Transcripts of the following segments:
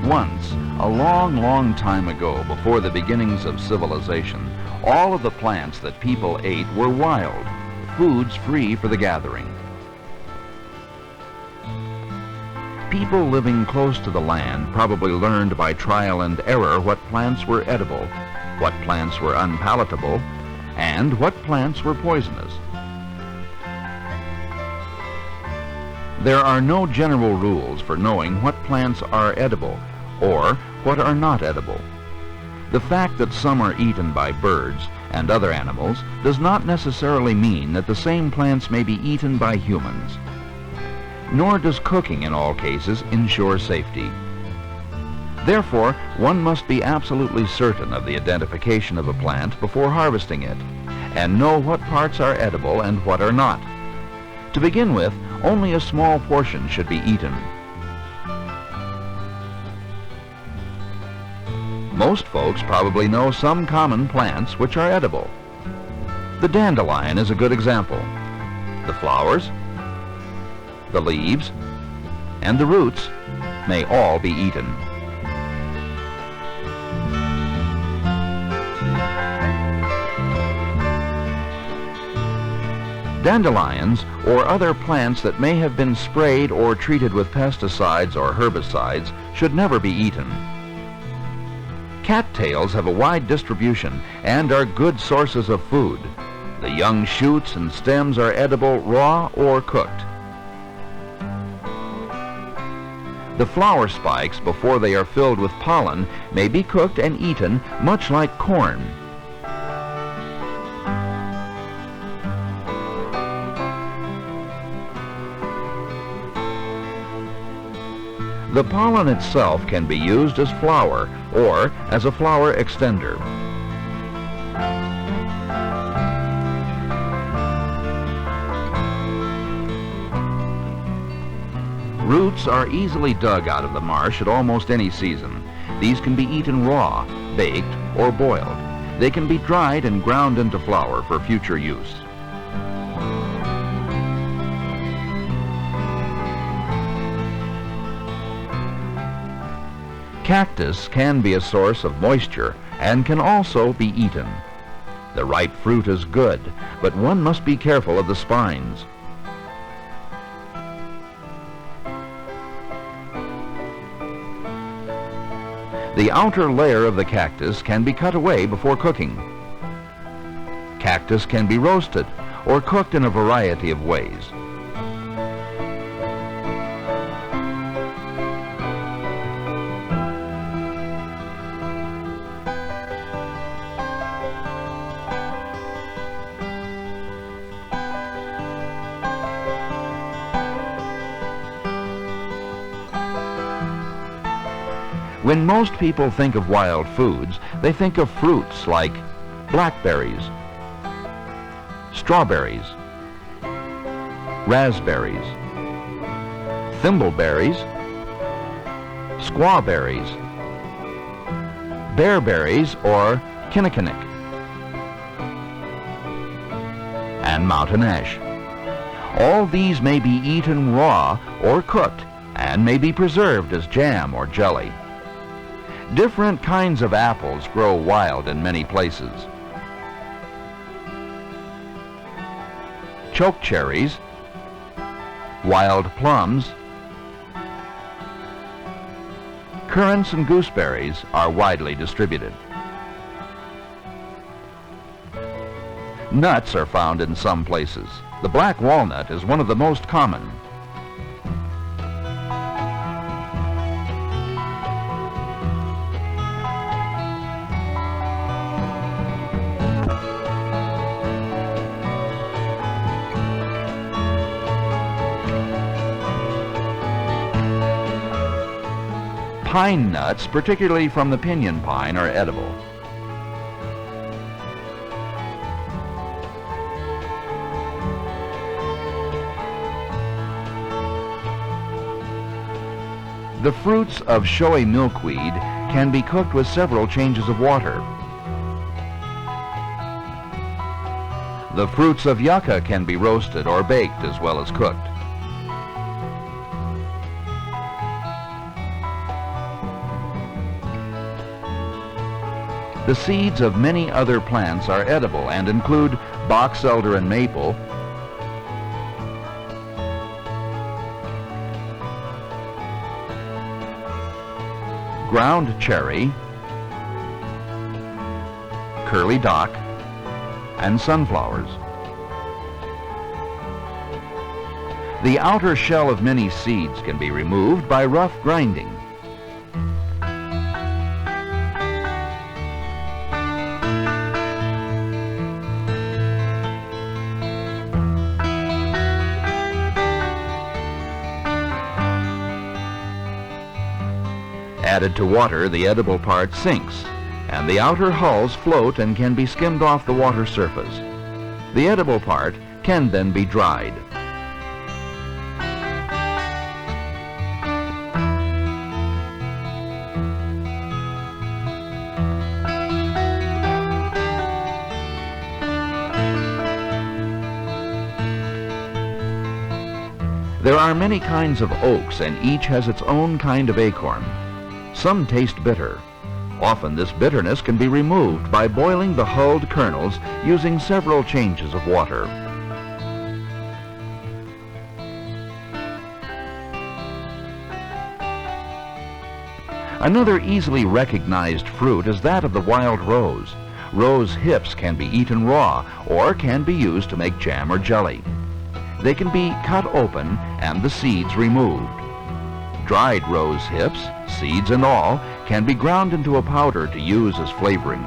Once, a long, long time ago, before the beginnings of civilization, all of the plants that people ate were wild, foods free for the gathering. People living close to the land probably learned by trial and error what plants were edible, what plants were unpalatable, and what plants were poisonous. There are no general rules for knowing what plants are edible or what are not edible. The fact that some are eaten by birds and other animals does not necessarily mean that the same plants may be eaten by humans. Nor does cooking in all cases ensure safety. Therefore, one must be absolutely certain of the identification of a plant before harvesting it, and know what parts are edible and what are not. To begin with, only a small portion should be eaten. Most folks probably know some common plants which are edible. The dandelion is a good example. The flowers, the leaves, and the roots may all be eaten. Dandelions, or other plants that may have been sprayed or treated with pesticides or herbicides, should never be eaten. Cattails have a wide distribution and are good sources of food. The young shoots and stems are edible raw or cooked. The flower spikes, before they are filled with pollen, may be cooked and eaten much like corn. The pollen itself can be used as flour or as a flower extender. Roots are easily dug out of the marsh at almost any season. These can be eaten raw, baked, or boiled. They can be dried and ground into flour for future use. Cactus can be a source of moisture and can also be eaten. The ripe fruit is good, but one must be careful of the spines. The outer layer of the cactus can be cut away before cooking. Cactus can be roasted or cooked in a variety of ways. When most people think of wild foods, they think of fruits like blackberries, strawberries, raspberries, thimbleberries, squawberries, bearberries or kinnikinick, and mountain ash. All these may be eaten raw or cooked and may be preserved as jam or jelly. Different kinds of apples grow wild in many places. Chokecherries, wild plums, currants and gooseberries are widely distributed. Nuts are found in some places. The black walnut is one of the most common. Pine nuts, particularly from the pinyon pine, are edible. The fruits of showy milkweed can be cooked with several changes of water. The fruits of yucca can be roasted or baked as well as cooked. The seeds of many other plants are edible and include box elder and maple, ground cherry, curly dock, and sunflowers. The outer shell of many seeds can be removed by rough grinding. Added to water, the edible part sinks, and the outer hulls float and can be skimmed off the water surface. The edible part can then be dried. There are many kinds of oaks, and each has its own kind of acorn. Some taste bitter. Often this bitterness can be removed by boiling the hulled kernels using several changes of water. Another easily recognized fruit is that of the wild rose. Rose hips can be eaten raw or can be used to make jam or jelly. They can be cut open and the seeds removed. Dried rose hips, seeds and all, can be ground into a powder to use as flavoring.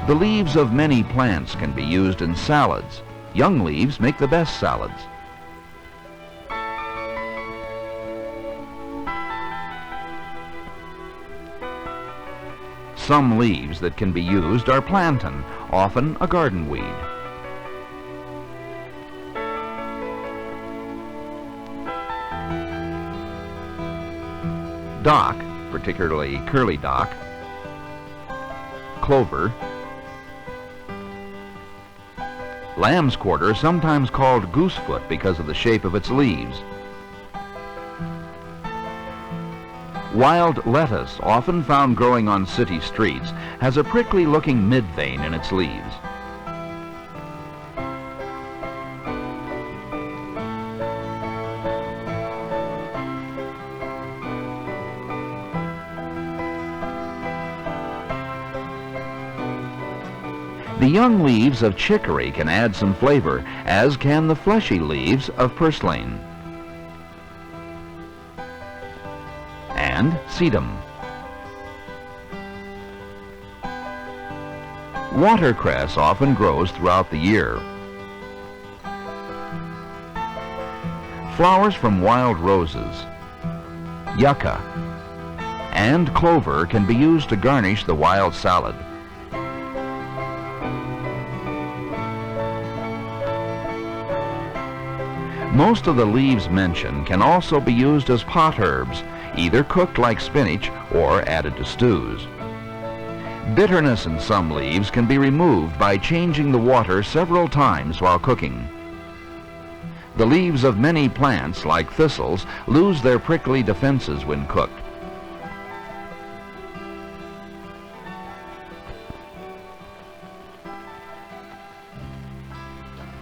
The leaves of many plants can be used in salads. Young leaves make the best salads. Some leaves that can be used are plantain, often a garden weed. Dock, particularly curly dock, clover, lamb's quarter, sometimes called goosefoot because of the shape of its leaves. Wild lettuce, often found growing on city streets, has a prickly-looking midvein in its leaves. The young leaves of chicory can add some flavor, as can the fleshy leaves of purslane and sedum. Watercress often grows throughout the year. Flowers from wild roses, yucca, and clover can be used to garnish the wild salad. Most of the leaves mentioned can also be used as pot herbs, either cooked like spinach or added to stews. Bitterness in some leaves can be removed by changing the water several times while cooking. The leaves of many plants, like thistles, lose their prickly defenses when cooked.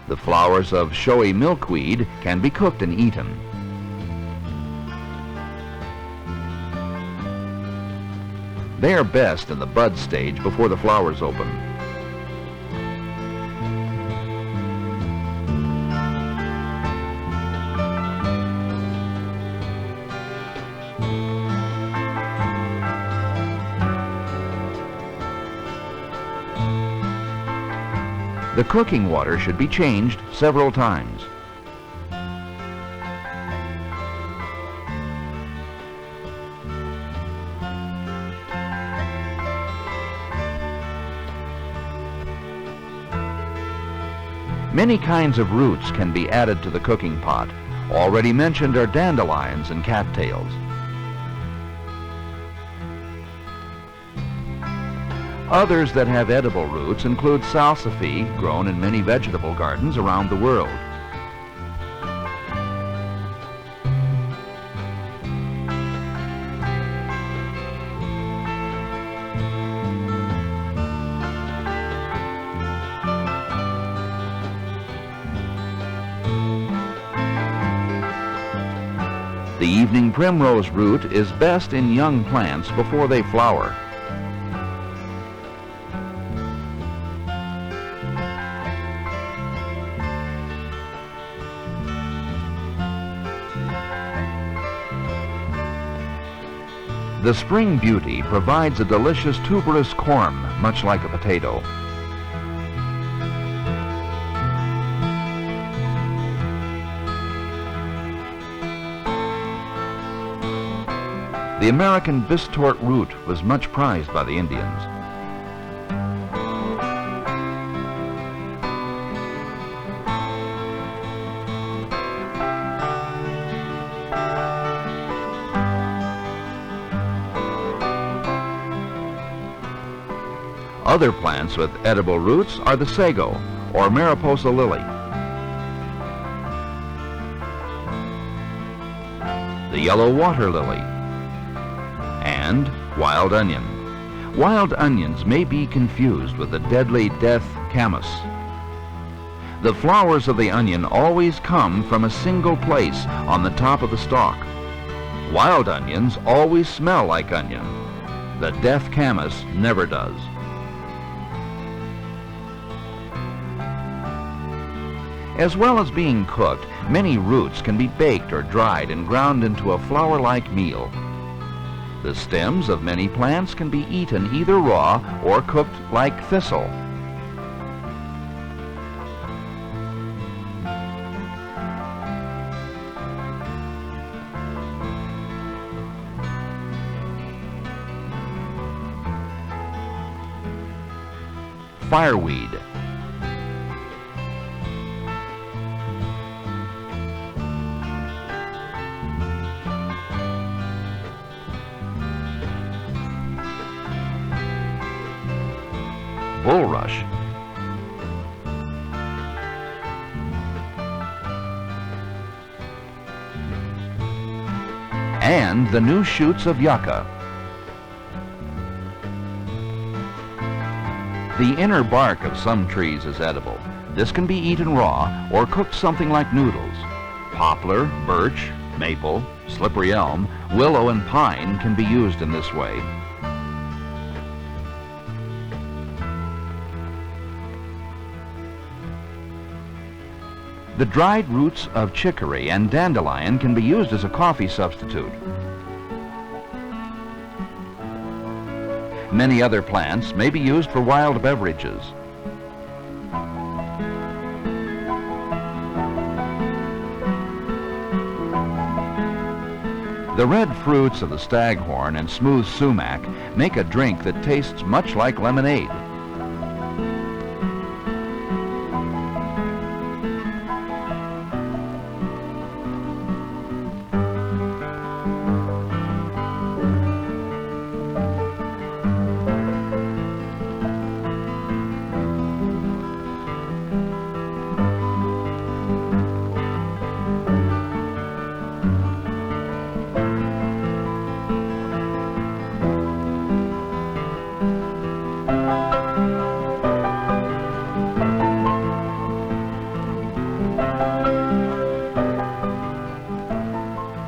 The flowers of showy milkweed can be cooked and eaten. They are best in the bud stage before the flowers open. The cooking water should be changed several times. Many kinds of roots can be added to the cooking pot. Already mentioned are dandelions and cattails. Others that have edible roots include salsify, grown in many vegetable gardens around the world. The evening primrose root is best in young plants before they flower. The spring beauty provides a delicious tuberous corm, much like a potato. The American bistort root was much prized by the Indians. Other plants with edible roots are the sago, or Mariposa lily, the yellow water lily, and wild onion. Wild onions may be confused with the deadly death camas. The flowers of the onion always come from a single place on the top of the stalk. Wild onions always smell like onion. The death camas never does. As well as being cooked, many roots can be baked or dried and ground into a flour-like meal. The stems of many plants can be eaten either raw or cooked like thistle. Fireweed. Bulrush, and the new shoots of yucca. The inner bark of some trees is edible. This can be eaten raw or cooked something like noodles. Poplar, birch, maple, slippery elm, willow, and pine can be used in this way. The dried roots of chicory and dandelion can be used as a coffee substitute. Many other plants may be used for wild beverages. The red fruits of the staghorn and smooth sumac make a drink that tastes much like lemonade.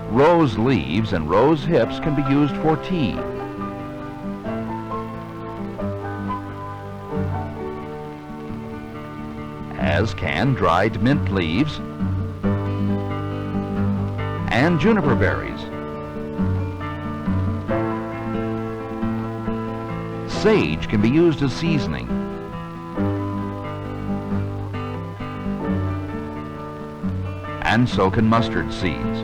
Rose leaves and rose hips can be used for tea. As can dried mint leaves and juniper berries. Sage can be used as seasoning. And so can mustard seeds.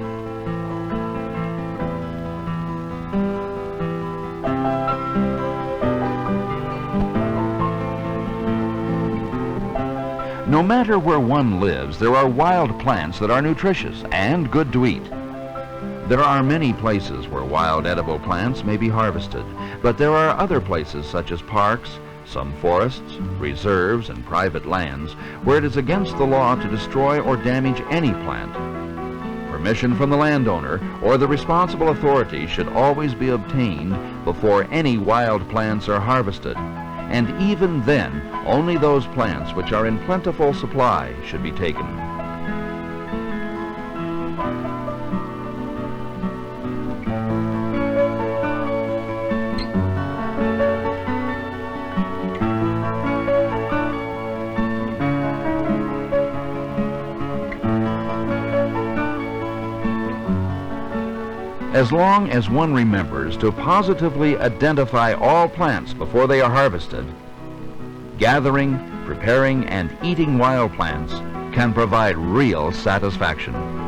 No matter where one lives, there are wild plants that are nutritious and good to eat. There are many places where wild edible plants may be harvested, but there are other places such as parks, some forests, reserves, and private lands where it is against the law to destroy or damage any plant. Permission from the landowner or the responsible authority should always be obtained before any wild plants are harvested. And even then, only those plants which are in plentiful supply should be taken. As long as one remembers to positively identify all plants before they are harvested, gathering, preparing, and eating wild plants can provide real satisfaction.